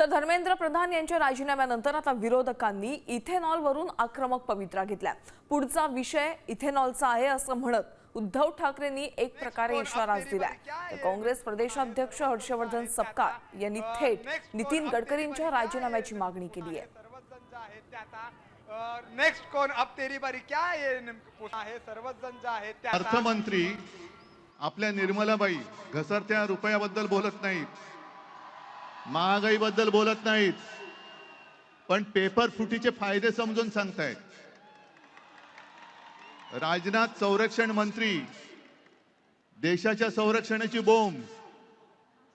तर धर्मेंद्र प्रधान यांच्या राजीनाम्यानंतर आता विरोधकांनी इथेनॉलवरून आक्रमक पवित्रा घेतला। पुढचा विषय इथेनॉलचा आहे असं म्हणत उद्धव ठाकरेंनी एक प्रकारे इशाराच दिलाय। काँग्रेस प्रदेशाध्यक्ष हर्षवर्धन सपकाळ यांनी थेट नितीन गडकरींच्या राजीनाम्याची मागणी केली आहे। नेक्स्ट कौन अब तेरी बारी क्या आहे सर्वच जण जे आहेत त्या अर्थमंत्री आपल्या निर्मलाबाई घसरत्या रुपयाबद्दल बोलत नाहीत, महागाईबद्दल बोलत नाहीत, पण पेपर फुटीचे फायदे समजून सांगतायत। राजनाथ संरक्षण मंत्री देशाच्या संरक्षणाची बोंब,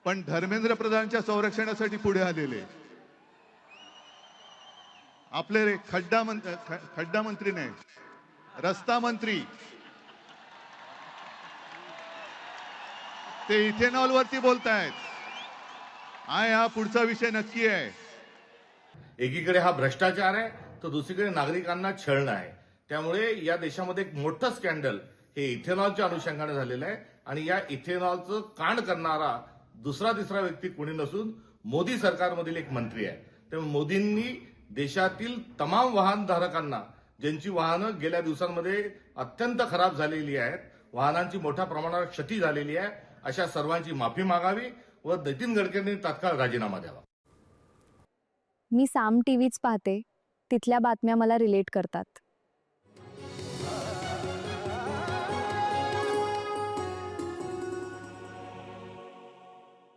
पण धर्मेंद्र प्रधानच्या संरक्षणासाठी पुढे आलेले। आपले खड्डा मंत्री नाही, रस्ता मंत्री ते इथेनॉल वरती बोलतायत। हा पुढचा विषय नक्की आहे। एकीकडे हा भ्रष्टाचार आहे तर दुसरीकडे नागरिकांना छळणं आहे। त्यामुळे या देशामध्ये एक मोठं स्कॅन्डल हे इथेनॉलच्या अनुषंगाने झालेलं आहे आणि या इथेनॉलचं कांड करणारा दुसरा तिसरा व्यक्ती कोणी नसून मोदी सरकारमधील एक मंत्री आहे। त्यामुळे मोदींनी देशातील तमाम वाहनधारकांना, ज्यांची वाहनं गेल्या दिवसांमध्ये अत्यंत खराब झालेली आहेत, वाहनांची मोठ्या प्रमाणावर क्षती झालेली आहे, अशा सर्वांची माफी मागावी व नितीन गडकरींनी तात्काळ राजीनामा द्यावा। मी साम टीव्हीच पाहते, तिथल्या बातम्या मला रिलेट करतात।